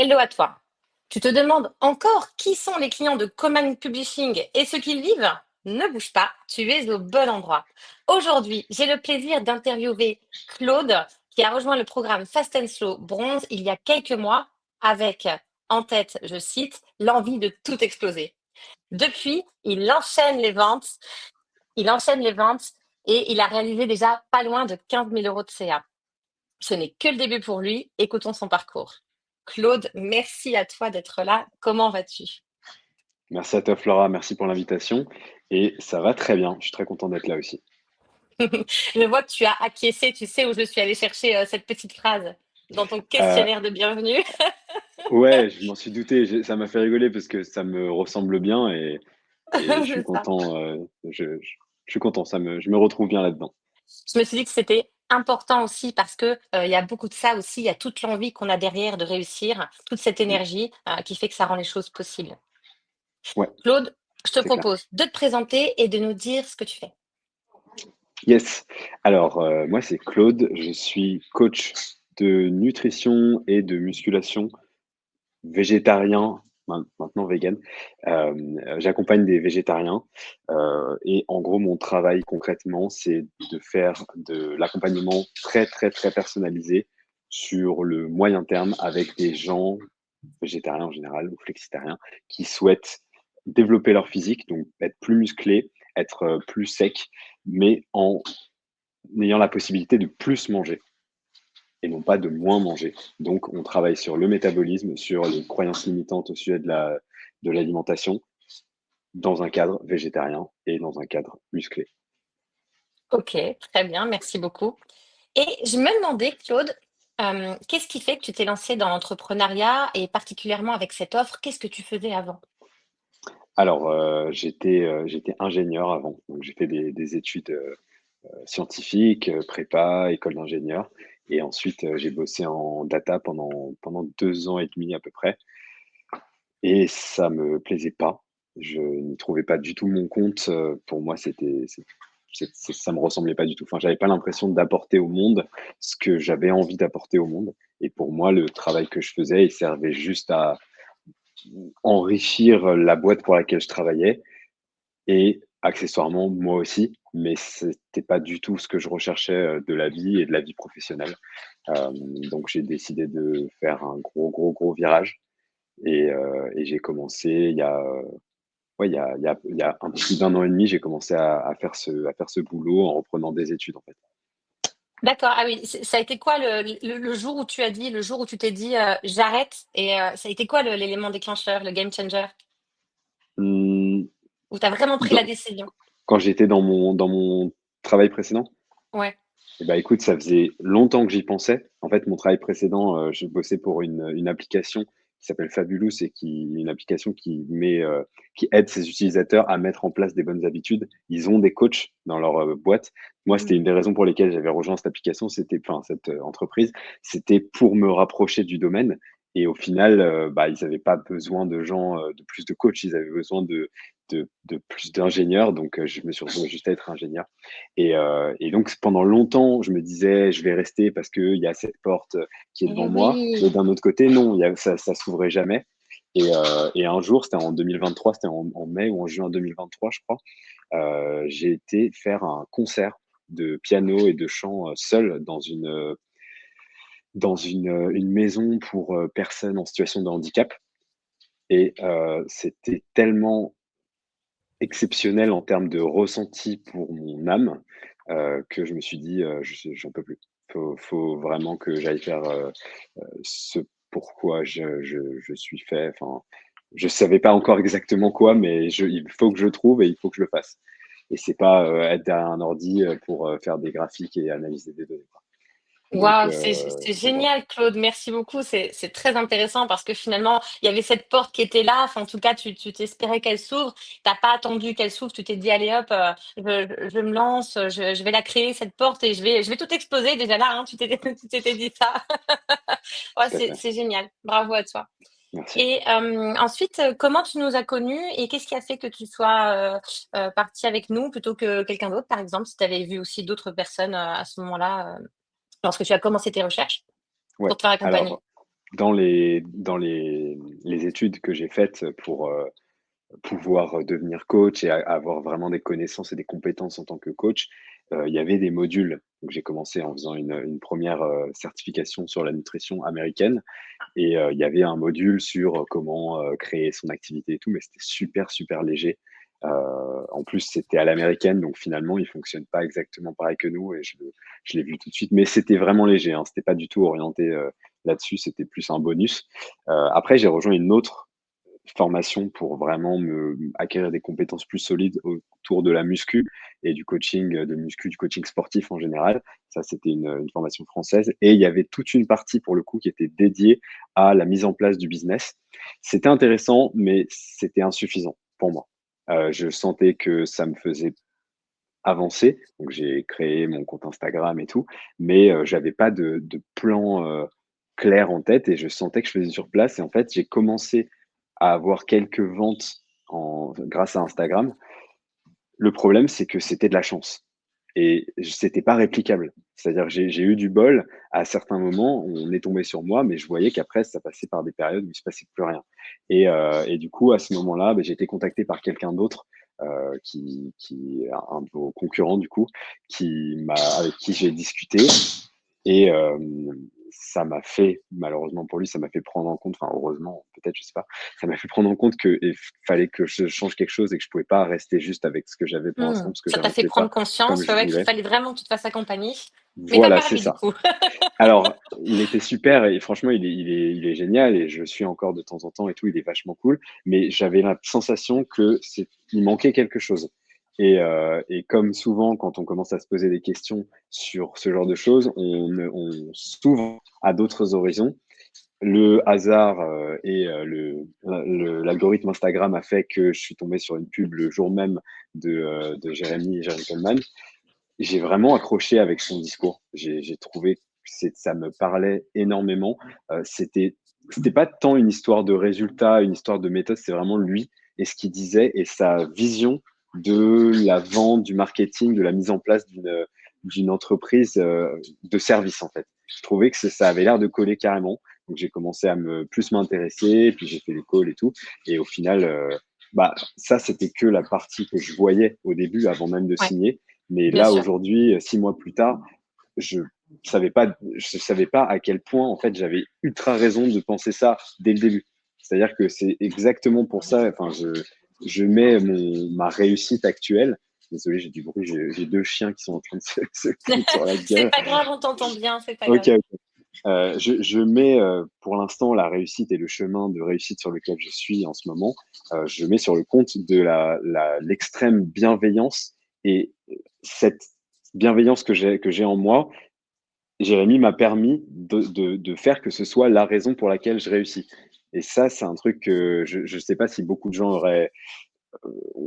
Hello à toi. Tu te demandes encore qui sont les clients de Command Publishing et ce qu'ils vivent? Ne bouge pas, tu es au bon endroit. Aujourd'hui, j'ai le plaisir d'interviewer Claude qui a rejoint le programme Fast and Slow Bronze il y a quelques mois avec en tête, je cite, l'envie de tout exploser. Depuis, il enchaîne les ventes et il a réalisé déjà pas loin de 15 000 euros de CA. Ce n'est que le début pour lui. Écoutons son parcours. Claude, merci à toi d'être là. Comment vas-tu? Merci à toi Flora, merci pour l'invitation. Et ça va très bien, je suis très content d'être là aussi. Je vois que tu as acquiescé. Tu sais où je suis allée chercher cette petite phrase dans ton Euh, questionnaire de bienvenue. ouais, je m'en suis douté, ça m'a fait rigoler parce que ça me ressemble bien et je suis C'est ça. content, je suis content, je me retrouve bien là-dedans. Je me suis dit que c'était important aussi parce que il y a beaucoup de ça aussi. Il y a toute l'envie qu'on a derrière de réussir, toute cette Mm. énergie qui fait que ça rend les choses possibles. Ouais, Claude, je te c'est clair. propose de te présenter et de nous dire ce que tu fais. Yes. Alors, moi c'est Claude, je suis coach de nutrition et de musculation végétarien, maintenant vegan. J'accompagne des végétariens et en gros, mon travail concrètement, c'est de faire de l'accompagnement très, très, très personnalisé sur le moyen terme avec des gens végétariens en général ou flexitariens qui souhaitent développer leur physique, donc être plus musclés, être plus secs, mais en ayant la possibilité de plus manger et non pas de moins manger. Donc, on travaille sur le métabolisme, sur les croyances limitantes au sujet de l'alimentation, dans un cadre végétarien et dans un cadre musclé. Ok, très bien, merci beaucoup. Et je me demandais, Claude, qu'est-ce qui fait que tu t'es lancé dans l'entrepreneuriat et particulièrement avec cette offre? Qu'est-ce que tu faisais avant? Alors, j'étais ingénieur avant, donc j'ai fait des études scientifiques, prépa, école d'ingénieur, et ensuite j'ai bossé en data pendant 2 ans et demi à peu près, et ça me plaisait pas. Je n'y trouvais pas du tout mon compte. Pour moi, ça me ressemblait pas du tout. Enfin, j'avais pas l'impression d'apporter au monde ce que j'avais envie d'apporter au monde. Et pour moi, le travail que je faisais, il servait juste à enrichir la boîte pour laquelle je travaillais et accessoirement moi aussi. Mais c'était pas du tout ce que je recherchais de la vie et de la vie professionnelle. Euh, donc j'ai décidé de faire un gros, gros, gros virage et j'ai commencé il y a, ouais, il y a un peu plus d'un an et demi, j'ai commencé à faire ce boulot en reprenant des études, en fait. D'accord, ah oui, ça a été quoi le jour où tu as dit, le jour où tu t'es dit j'arrête et ça a été quoi l'élément déclencheur, le game changer, Hum, où tu as vraiment pris la dans- décision? Quand j'étais dans mon travail précédent, Ouais. eh ben, écoute, ça faisait longtemps que j'y pensais. En fait, mon travail précédent, je bossais pour une application qui s'appelle Fabulous et une application qui aide ses utilisateurs à mettre en place des bonnes habitudes. Ils ont des coachs dans leur boîte. Moi, c'était une Mhm. des raisons pour lesquelles j'avais rejoint cette application, enfin, cette entreprise, c'était pour me rapprocher du domaine. Et au final, bah, ils n'avaient pas besoin de gens, de plus de coachs, ils avaient besoin de plus d'ingénieurs. Donc, je me suis retrouvé juste à être ingénieur. Et donc, pendant longtemps, je me disais, je vais rester parce qu'il y a cette porte qui est Eh devant moi. Mais oui. d'un autre côté, non, ça s'ouvrait jamais. Et un jour, c'était en 2023, c'était en mai ou en juin 2023, je crois, j'ai été faire un concert de piano et de chant seul dans une maison pour personnes en situation de handicap. Et c'était tellement exceptionnel en termes de ressenti pour mon âme, que je me suis dit, j'en peux plus. Faut vraiment que j'aille faire ce pourquoi je suis fait. Enfin, je savais pas encore exactement quoi, mais il faut que je trouve et il faut que je le fasse. Et c'est pas être derrière un ordi pour faire des graphiques et analyser des données, quoi. Waouh, c'est Donc voilà. génial, Claude. Merci beaucoup. C'est très intéressant parce que finalement, il y avait cette porte qui était là. Enfin, en tout cas, tu t'espérais qu'elle s'ouvre. T'as pas attendu qu'elle s'ouvre. Tu t'es dit, allez hop, je me lance, je vais la créer, cette porte, et je vais tout exploser déjà là. Hein, tu t'étais dit ça. Ouais, Tout à fait. c'est génial. Bravo à toi. Merci. Et ensuite, comment tu nous as connus et qu'est-ce qui a fait que tu sois parti avec nous plutôt que quelqu'un d'autre, par exemple, si tu avais vu aussi d'autres personnes à ce moment-là, lorsque tu as commencé tes recherches Ouais. pour te faire accompagner? Alors, dans les études que j'ai faites pour, pouvoir devenir coach et avoir vraiment des connaissances et des compétences en tant que coach, il y avait des modules. Donc j'ai commencé en faisant une 1re, certification sur la nutrition américaine et il y avait un module sur comment, créer son activité et tout, mais c'était super, super léger. En plus, c'était à l'américaine, donc finalement, ils fonctionnent pas exactement pareil que nous et je l'ai vu tout de suite, mais c'était vraiment léger, hein. C'était pas du tout orienté, là-dessus, c'était plus un bonus. Après, j'ai rejoint une autre formation pour vraiment me acquérir des compétences plus solides autour de la muscu et du coaching, de muscu, du coaching sportif en général. Ça, c'était une formation française et il y avait toute une partie pour le coup qui était dédiée à la mise en place du business. C'était intéressant, mais c'était insuffisant pour moi. Je sentais que ça me faisait avancer, donc j'ai créé mon compte Instagram et tout, mais j'avais pas de plan, clair en tête et je sentais que je faisais sur place et en fait, j'ai commencé à avoir quelques ventes grâce à Instagram. Le problème, c'est que c'était de la chance et c'était pas réplicable. C'est-à-dire que j'ai eu du bol à certains moments, on est tombé sur moi, mais je voyais qu'après ça passait par des périodes où il se passait plus rien et du coup, à ce moment-là, j'ai été contacté par quelqu'un d'autre, qui un de vos concurrents du coup, avec qui j'ai discuté et ça m'a fait malheureusement pour lui, ça m'a fait prendre en compte, enfin heureusement peut-être, je sais pas, ça m'a fait prendre en compte qu'il fallait que je change quelque chose et que je pouvais pas rester juste avec ce que j'avais pour l'instant Mmh. parce que Ça t'a fait j'avançais pas prendre comme conscience, je ouais, qu'il voulais. fallait vraiment que tu te fasses accompagner, mais tu as Voilà, pas c'est lui du ça. coup. Alors, il était super et franchement, il est génial et je le suis encore de temps en temps et tout, il est vachement cool. Mais j'avais la sensation il manquait quelque chose. Et comme souvent, quand on commence à se poser des questions sur ce genre de choses, on s'ouvre à d'autres horizons. Le hasard et l'algorithme Instagram a fait que je suis tombé sur une pub le jour même de Jeremy Coleman. J'ai vraiment accroché avec son discours. J'ai trouvé que ça me parlait énormément. C'était pas tant une histoire de résultat, une histoire de méthode, c'est vraiment lui et ce qu'il disait et sa vision de la vente, du marketing, de la mise en place d'une entreprise, de service, en fait. Je trouvais que ça avait l'air de coller carrément. Donc j'ai commencé à plus m'intéresser, puis j'ai fait les calls et tout et au final, ça, c'était que la partie que je voyais au début avant même de Ouais, signer. Mais bien là, sûr. aujourd'hui, 6 mois plus tard, je savais pas à quel point, en fait, j'avais ultra raison de penser ça dès le début. C'est-à-dire que c'est exactement pour ça, enfin, je mets ma réussite actuelle. Désolé, j'ai du bruit, j'ai 2 chiens qui sont en train de se foutre sur la C'est gueule. pas grave, on t'entend bien, c'est pas OK, grave. OK. Je mets, pour l'instant la réussite et le chemin de réussite sur lequel je suis en ce moment, je mets sur le compte de l'extrême bienveillance et cette bienveillance que j'ai en moi, Jérémy m'a permis de faire que ce soit la raison pour laquelle je réussis et ça, c'est un truc que je sais pas si beaucoup de gens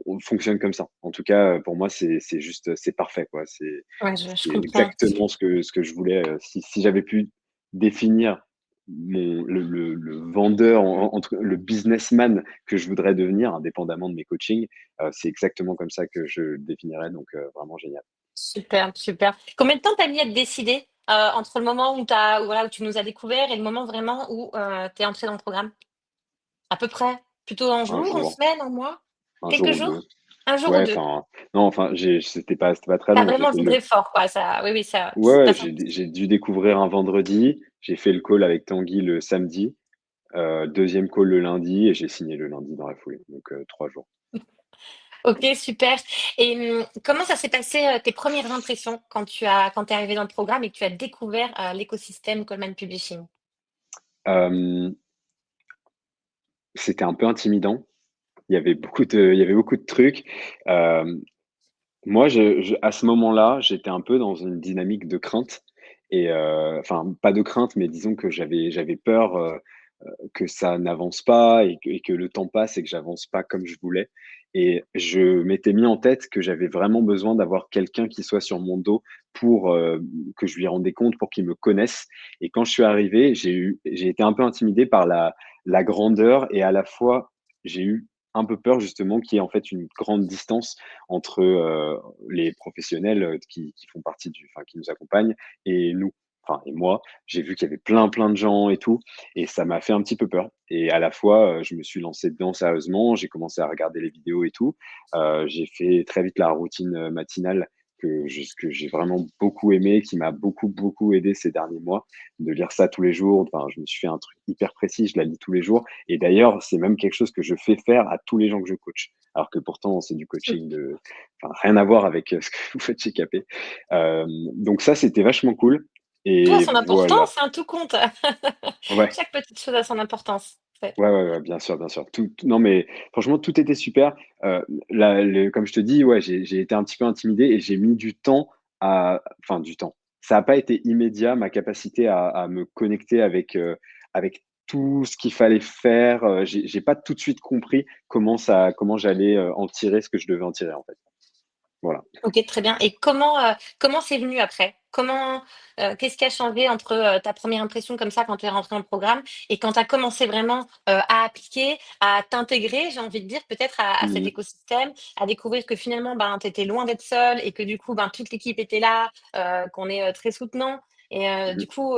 on fonctionne comme ça. En tout cas, pour moi, c'est juste, c'est parfait, quoi. Ouais, je C'est comprends. exactement ce que je voulais. Si j'avais pu définir le vendeur, entre le businessman que je voudrais devenir, indépendamment de mes coachings, c'est exactement comme ça que je le définirais. Donc, vraiment génial. Super, super. Combien de temps t'as mis à te décider, entre le moment où voilà, où tu nous as découvert et le moment vraiment où, tu es entré dans le programme? À peu près? Plutôt en Un jours, en jour, semaines, en mois? un jour Quelques ou deux. jours? Un jour ou Ouais, 2? enfin, non, enfin, c'était pas très Tu long. J'ai vraiment fait vibré fort quoi, ça oui, oui, ouais, ouais, ça j'ai dû découvrir un vendredi. J'ai fait le call avec Tanguy le samedi. 2e call le lundi et j'ai signé le lundi dans la foulée. Donc, 3 jours. OK, super et comment ça s'est passé, tes premières impressions quand tu es arrivé dans le programme et que tu as découvert, l'écosystème Coleman Publishing? Hem, C'était un peu intimidant. Il y avait beaucoup de trucs. Hem, Moi, à ce moment-là, j'étais un peu dans une dynamique de crainte et enfin, pas de crainte, mais disons que j'avais peur, que ça n'avance pas et que le temps passe et que j'avance pas comme je voulais et je m'étais mis en tête que j'avais vraiment besoin d'avoir quelqu'un qui soit sur mon dos pour, que je lui rendais compte, pour qu'il me connaisse et quand je suis arrivé, j'ai été un peu intimidé par la grandeur et à la fois, j'ai eu un peu peur justement qu'il y ait en fait une grande distance entre, les professionnels, qui font partie enfin qui nous accompagnent et nous. enfin et moi, j'ai vu qu'il y avait plein de gens et tout et ça m'a fait un petit peu peur et à la fois, je me suis lancé dedans sérieusement, j'ai commencé à regarder les vidéos et tout. J'ai fait très vite la routine, matinale que j'ai vraiment beaucoup aimé, qui m'a beaucoup aidé ces derniers mois, de lire ça tous les jours. Enfin, je me suis fait un truc hyper précis, je la lis tous les jours et d'ailleurs, c'est même quelque chose que je fais faire à tous les gens que je coach. Alors que pourtant, c'est du coaching de enfin, rien à voir avec, ce que vous faites chez KP. Donc ça, c'était vachement cool Tout a et son voilà. importance, hein, tout compte. Ouais. Chaque petite chose a son importance. Ouais. Ouais, bien sûr, bien sûr. Tout non, mais franchement, tout était super. Là, comme je te dis, ouais, j'ai été un petit peu intimidé et j'ai mis du temps à enfin, du temps. Ça a pas été immédiat, ma capacité à me connecter avec tout ce qu'il fallait faire. J'ai pas tout de suite compris comment j'allais, en tirer ce que je devais en tirer, en fait. Voilà. OK, très bien et comment c'est venu après? Qu'est-ce qui a changé entre, ta première impression comme ça quand tu es rentré dans le programme et quand tu as commencé vraiment, à appliquer, à t'intégrer, j'ai envie de dire peut-être à cet Mmh mh. écosystème, à découvrir que finalement, ben, tu étais loin d'être seul et que du coup, ben, toute l'équipe était là, qu'on est, très soutenant et Mmh. du coup,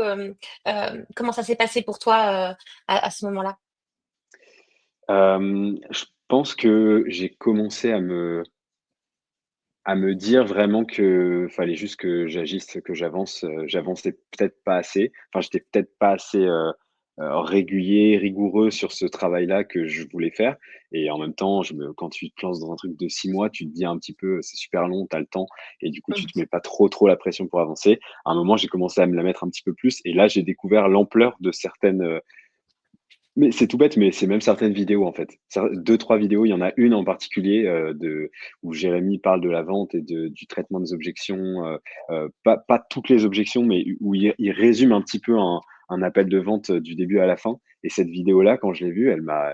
comment ça s'est passé pour toi, à ce moment-là? Je pense que j'ai commencé à me dire vraiment que fallait juste que j'agisse, que j'avance, j'avançais peut-être pas assez. Enfin, j'étais peut-être pas assez, régulier, rigoureux sur ce travail-là que je voulais faire et en même temps, quand tu te lances dans un truc de 6 mois, tu te dis un petit peu: «C'est super long, tu as le temps» et du coup, tu te Mmh. mets pas trop la pression pour avancer. À un moment, j'ai commencé à me la mettre un petit peu plus et là, j'ai découvert l'ampleur de certaines, mais c'est tout bête, mais c'est même certaines vidéos, en fait. 2-3 vidéos, il y en a une en particulier, où Jérémy parle de la vente et du traitement des objections, pas toutes les objections, mais où il résume un petit peu un appel de vente, du début à la fin et cette vidéo-là, quand je l'ai vue, elle m'a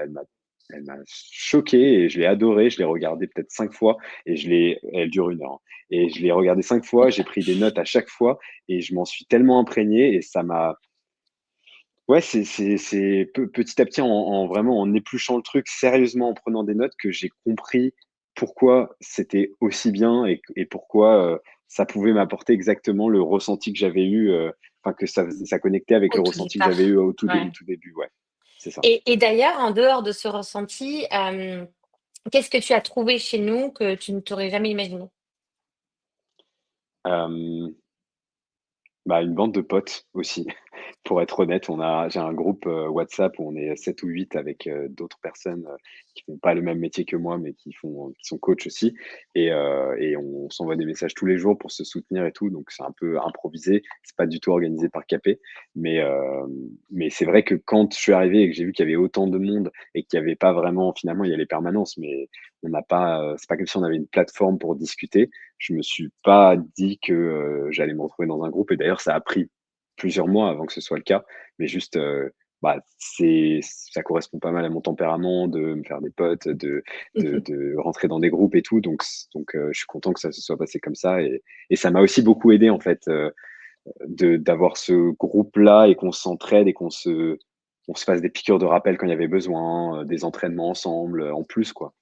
choqué et je l'ai adorée. Je l'ai regardée peut-être 5 fois et elle dure 1 heure, hein et je l'ai regardée 5 fois, j'ai pris des notes à chaque fois et je m'en suis tellement imprégné et ça m'a ouais, c'est petit à petit, en vraiment en épluchant le truc sérieusement, en prenant des notes, que j'ai compris pourquoi c'était aussi bien et pourquoi, ça pouvait m'apporter exactement le ressenti que j'avais eu, enfin que ça connectait avec Au le tout ressenti que j'avais départ. eu au Ouais. tout début, ouais, c'est ça. Et d'ailleurs, en dehors de ce ressenti, qu'est-ce que tu as trouvé chez nous que tu ne t'aurais jamais imaginé? Hem Bah, une bande de potes aussi. Pour être honnête, j'ai un groupe, WhatsApp où on est 7 ou 8 avec, d'autres personnes, qui font pas le même métier que moi, mais qui sont coachs aussi et on s'envoie des messages tous les jours pour se soutenir et tout, donc c'est un peu improvisé. C'est pas du tout organisé par Capé, mais c'est vrai que quand je suis arrivé et que j'ai vu qu'il y avait autant de monde et qu'il y avait pas vraiment finalement, il y a les permanences, mais on n'a pas, c'est pas comme si on avait une plateforme pour discuter. Je me suis pas dit que, j'allais me retrouver dans un groupe et d'ailleurs ça a pris plusieurs mois avant que ce soit le cas, mais juste, bah, ça correspond pas mal à mon tempérament de me faire des potes, de rentrer dans des groupes et tout, je suis content que ça se soit passé comme ça et ça m'a aussi beaucoup aidé en fait, d'avoir ce groupe-là et qu'on s'entraide et qu'on se fasse des piqûres de rappel quand il y avait besoin, des entraînements ensemble, en plus quoi.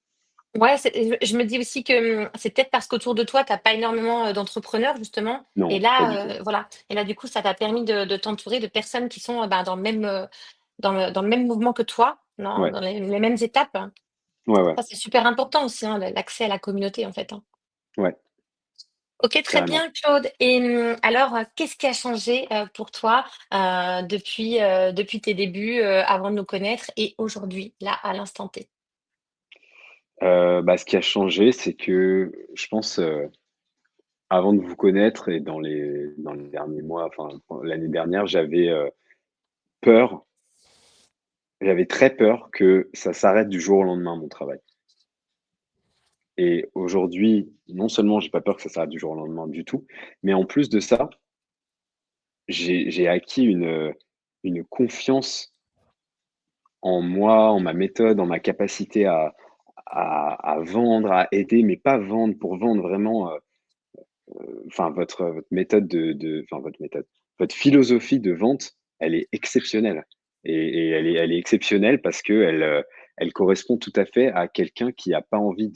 Ouais, je me dis aussi que, c'est peut-être parce qu'autour de toi, tu as pas énormément, d'entrepreneurs justement et Non, pas du tout. là, voilà et là, du coup, ça t'a permis de t'entourer de personnes qui sont, ben, dans le même mouvement que toi, Ouais, dans les mêmes étapes. ouais, Ça, c'est super important aussi, hein, l'accès à la communauté, en fait, hein. ouais, OK, très carrément. bien, Claude et alors, qu'est-ce qui a changé, pour toi, depuis tes débuts, avant de nous connaître et aujourd'hui, là, à l'instant T? Bah, ce qui a changé, c'est que je pense, avant de vous connaître et dans les derniers mois, enfin, l'année dernière, peur, j'avais très peur que ça s'arrête du jour au lendemain, mon travail et aujourd'hui, non seulement j'ai pas peur que ça s'arrête du jour au lendemain du tout, mais en plus de ça, j'ai acquis une confiance en moi, en ma méthode, en ma capacité à vendre, à aider, mais pas vendre pour vendre, vraiment, enfin votre méthode enfin votre méthode, votre philosophie de vente, elle est exceptionnelle et elle est exceptionnelle parce qu'elle, elle correspond tout à fait à quelqu'un qui a pas envie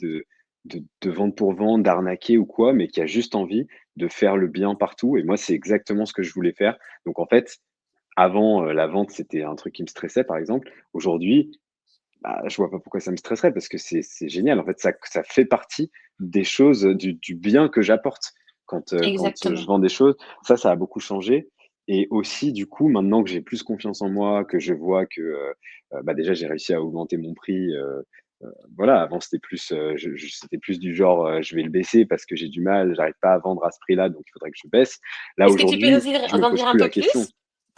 de vendre pour vendre, d'arnaquer ou quoi, mais qui a juste envie de faire le bien partout et moi, c'est exactement ce que je voulais faire. Donc en fait, avant, la vente, c'était un truc qui me stressait, par exemple. Aujourd'hui, bah, je vois pas pourquoi ça me stresserait parce que c'est génial. En fait, ça fait partie des choses, du bien que j'apporte quand je Exactement. vends des choses. Ça a beaucoup changé et aussi, du coup, maintenant que j'ai plus confiance en moi, que je vois que, bah, déjà, j'ai réussi à augmenter mon prix, voilà, avant, c'était plus, c'était plus du genre, je vais le baisser parce que j'ai du mal, j'arrive pas à vendre à ce prix-là, donc il faudrait que je baisse. Là, Est-ce que tu peux aujourd'hui, je me en pose dire un plus peu la question. plus?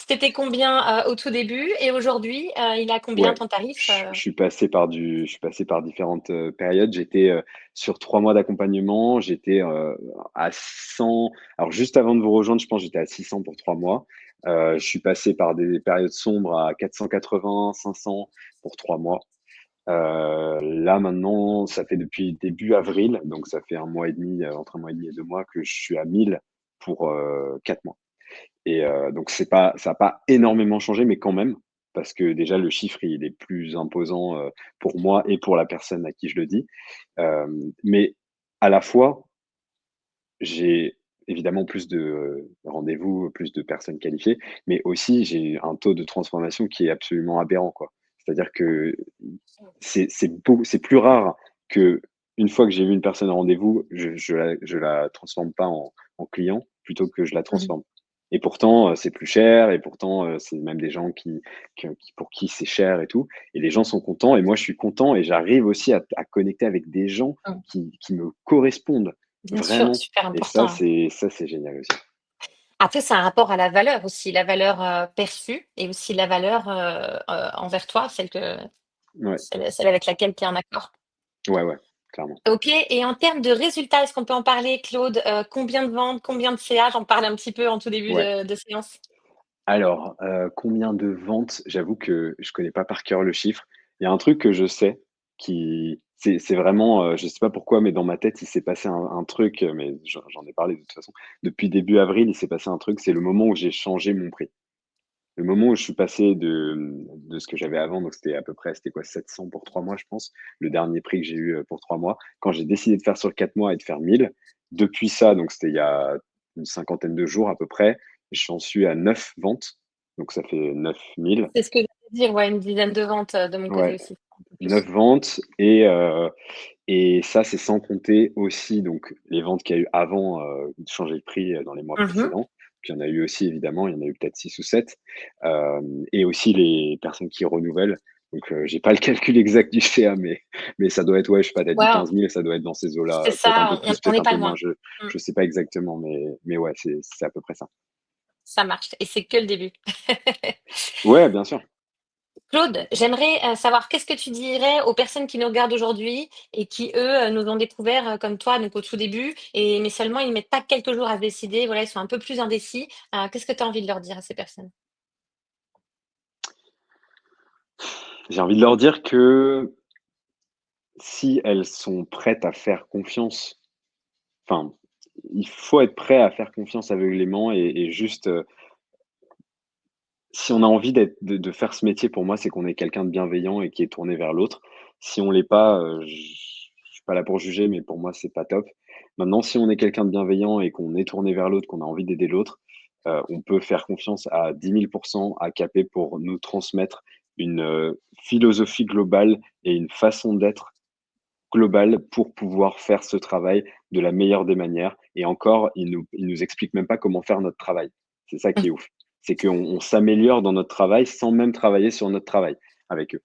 C'était combien, au tout début et aujourd'hui, il est à combien Ouais, ton tarif? je suis passé par différentes, périodes. J'étais, sur 3 mois d'accompagnement, j'étais, à 100. Alors juste avant de vous rejoindre, je pense, j'étais à 600 pour 3 mois. Je suis passé par des périodes sombres à 480, 500 pour 3 mois. Là maintenant, ça fait depuis début avril, donc ça fait un mois et demi, entre 1 mois et demi et 2 mois que je suis à 1000 pour, 4 mois. Et donc c'est pas ça a pas énormément changé, mais quand même, parce que déjà le chiffre, il est plus imposant, pour moi et pour la personne à qui je le dis. Mais à la fois, j'ai évidemment plus de, rendez-vous, plus de personnes qualifiées, mais aussi j'ai un taux de transformation qui est absolument aberrant, quoi. C'est-à-dire que c'est plus rare que une fois que j'ai vu une personne en rendez-vous, je la transforme pas en client, plutôt que je la Mmh. transforme et pourtant, c'est plus cher et pourtant, c'est même des gens qui pour qui c'est cher et tout et les gens sont contents et moi je suis content et j'arrive aussi à connecter avec des gens Mmh. qui me correspondent Bien sûr, vraiment super et ça, important. c'est génial aussi. Après, c'est un rapport à la valeur aussi, la valeur, perçue et aussi la valeur, envers toi, Ouais, celle avec laquelle tu es en accord. ouais, ouais, clairement. OK et en termes de résultats, est-ce qu'on peut en parler, Claude? Combien de ventes, combien de CA? J'en parlais un petit peu en tout début Ouais. de séance. Alors, combien de ventes? J'avoue que je connais pas par cœur le chiffre. Il y a un truc que je sais qui c'est vraiment, je sais pas pourquoi, mais dans ma tête, il s'est passé un truc, mais j'en ai parlé de toute façon. Depuis début avril, il s'est passé un truc, c'est le moment où j'ai changé mon prix. Le moment où je suis passé de ce que j'avais avant, donc c'était à peu près, c'était quoi? 700 pour 3 mois, je pense, le dernier prix que j'ai eu, pour 3 mois. Quand j'ai décidé de faire sur 4 mois et de faire 1000, depuis ça, donc c'était il y a une cinquantaine de jours à peu près, j'en suis à 9 ventes, donc ça fait 9 000. C'est ce que j'allais dire, ouais, une dizaine de ventes, de mon côté Ouais, aussi, un peu 9 plus. ventes et ça, c'est sans compter aussi donc les ventes qu'il y a eu avant, de changer de prix, dans les mois Mmh. précédents. Puis il y en a eu aussi évidemment, il y en a eu peut-être 6 ou 7, et aussi les personnes qui renouvellent. Donc j'ai pas le calcul exact du CA, mais ça doit être, ouais, je sais pas, tu as dit Ouais, 15 000, ça doit être dans ces eaux-là, c'est peut-être un ça, peu plus, on peut-être n'est un pas peu moins, loin. je Mmh, je sais pas exactement, mais ouais, c'est à peu près ça. ça marche et c'est que le début. Ouais, bien sûr. Claude, j'aimerais, savoir qu'est-ce que tu dirais aux personnes qui nous regardent aujourd'hui et qui, eux, nous ont découvert, comme toi, donc au tout début mais seulement ils mettent pas quelques jours à se décider, voilà, ils sont un peu plus indécis. Qu'est-ce que tu as envie de leur dire à ces personnes? J'ai envie de leur dire que si elles sont prêtes à faire confiance. Enfin, il faut être prêt à faire confiance aveuglément et juste, si on a envie de faire ce métier, pour moi, c'est qu'on est quelqu'un de bienveillant et qui est tourné vers l'autre. Si on l'est pas, je suis pas là pour juger, mais pour moi, c'est pas top. Maintenant, si on est quelqu'un de bienveillant et qu'on est tourné vers l'autre, qu'on a envie d'aider l'autre, on peut faire confiance à 10 000 à Capé pour nous transmettre une, philosophie globale et une façon d'être global pour pouvoir faire ce travail de la meilleure des manières et encore, ils nous expliquent même pas comment faire notre travail. C'est ça Mmh. qui est ouf. C'est qu'on s'améliore dans notre travail sans même travailler sur notre travail avec eux.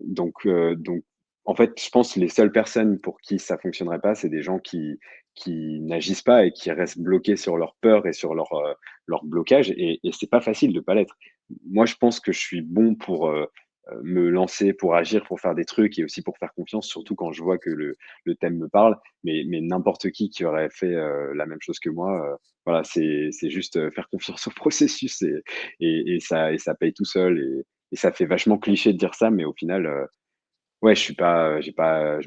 Donc en fait, je pense que les seules personnes pour qui ça fonctionnerait pas, c'est des gens qui n'agissent pas et qui restent bloqués sur leur peur et sur leur blocage et c'est pas facile de pas l'être. Moi, je pense que je suis bon pour, me lancer, pour agir, pour faire des trucs et aussi pour faire confiance, surtout quand je vois que le thème me parle. Mais n'importe qui aurait fait, la même chose que moi, voilà, c'est juste, faire confiance au processus et ça paye tout seul et ça fait vachement cliché de dire ça, mais au final, ouais, je suis pas, je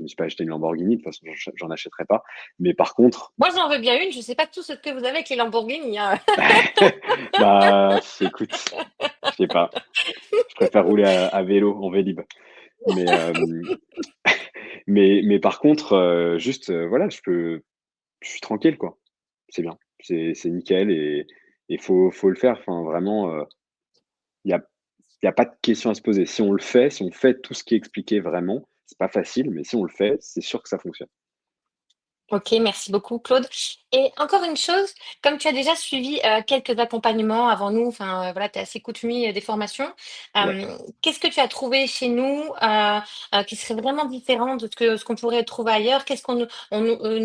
me suis pas acheté une Lamborghini, de toute façon, j'en achèterai pas. Mais par contre, Moi, j'en veux bien une, je sais pas tout ce que vous avez avec les Lamborghini, hein. bah, écoute, je sais pas, je préfère rouler à vélo, en Vélib. Mais, Mais par contre, juste, voilà, je suis tranquille, quoi. C'est bien, c'est nickel et faut le faire. Enfin, vraiment, il y a il y a pas de question à se poser. Si on le fait, si on fait tout ce qui est expliqué vraiment, c'est pas facile, mais si on le fait, c'est sûr que ça fonctionne. OK, merci beaucoup Claude et encore une chose, comme tu as déjà suivi, quelques accompagnements avant nous, enfin, voilà, tu es assez coutumier, des formations. Ouais. Qu'est-ce que tu as trouvé chez nous, qui serait vraiment différent de ce qu'on pourrait trouver ailleurs? Qu'est-ce qu'on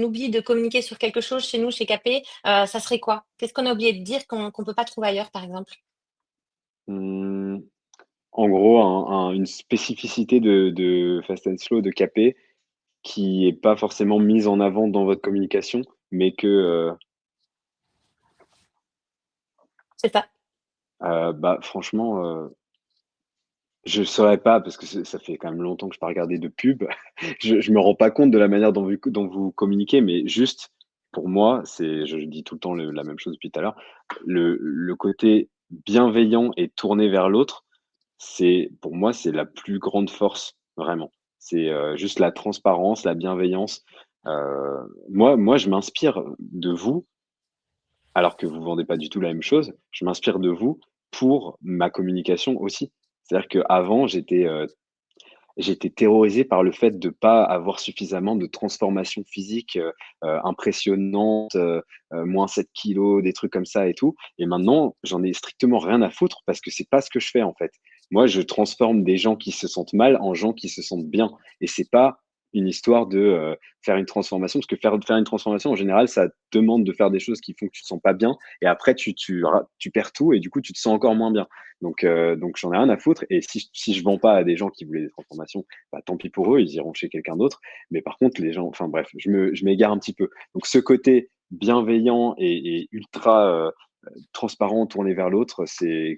oublie de communiquer sur quelque chose chez nous, chez Capé? Ça serait quoi? Qu'est-ce qu'on a oublié de dire qu'on peut pas trouver ailleurs, par exemple? Mmh, en gros, une spécificité de Fast and Slow, de Capé, qui est pas forcément mise en avant dans votre communication, mais que, C'est ça. bah, franchement, je saurais pas parce que ça fait quand même longtemps que je n'ai pas regardé de pub. Je me rends pas compte de la manière dont vous communiquez, mais juste pour moi, je dis tout le temps la même chose depuis tout à l'heure, le côté bienveillant et tourné vers l'autre, pour moi, c'est la plus grande force, vraiment. C'est juste la transparence, la bienveillance. Moi, je m'inspire de vous, alors que vous vendez pas du tout la même chose. Je m'inspire de vous pour ma communication aussi. C'est-à-dire qu'avant, j'étais terrorisé par le fait de pas avoir suffisamment de transformations physiques, impressionnantes, moins 7 kilos, des trucs comme ça et tout. Et maintenant, j'en ai strictement rien à foutre parce que c'est pas ce que je fais, en fait. Moi, je transforme des gens qui se sentent mal en gens qui se sentent bien et c'est pas une histoire de, faire une transformation parce que faire une transformation, en général, ça demande de faire des choses qui font que tu te sens pas bien et après tu perds tout et du coup, tu te sens encore moins bien. Donc j'en ai rien à foutre. Et si je vends pas à des gens qui voulaient des transformations, bah, tant pis pour eux, ils iront chez quelqu'un d'autre. Mais par contre, les gens, enfin bref, je m'égare un petit peu. Donc ce côté bienveillant et ultra transparent, tourné vers l'autre, c'est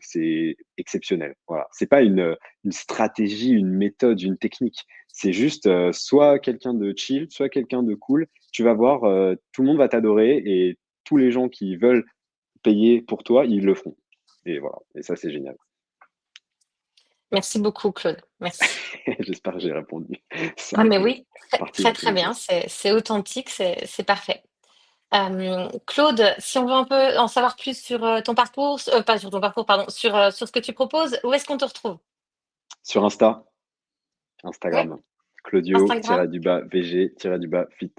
exceptionnel. Voilà. C'est pas une stratégie, une méthode, une technique. C'est juste soit quelqu'un de chill, soit quelqu'un de cool. Tu vas voir, tout le monde va t'adorer et tous les gens qui veulent payer pour toi, ils le feront. Et voilà. Et ça, c'est génial. Merci beaucoup Claude, merci. J'espère que j'ai répondu. Ça Ah mais fait oui, très partie très, un peu très du bien, jeu. c'est authentique, c'est parfait. Claude, si on veut un peu en savoir plus sur, ton parcours, pas sur ton parcours, pardon, sur ce que tu proposes, où est-ce qu'on te retrouve? Sur Insta, Ouais, Instagram, Claudio Instagram? VG fit.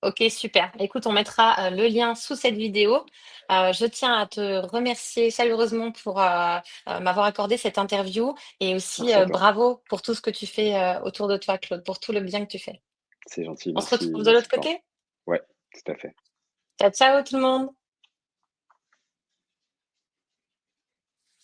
OK, super. Écoute, on mettra, le lien sous cette vidéo. Je tiens à te remercier chaleureusement pour, m'avoir accordé cette interview et aussi, Merci à toi. bravo pour tout ce que tu fais, autour de toi, Claude, pour tout le bien que tu fais. C'est gentil, On se merci, retrouve de merci l'autre fort. côté? Ouais, tout à fait. Ciao, ciao tout le monde.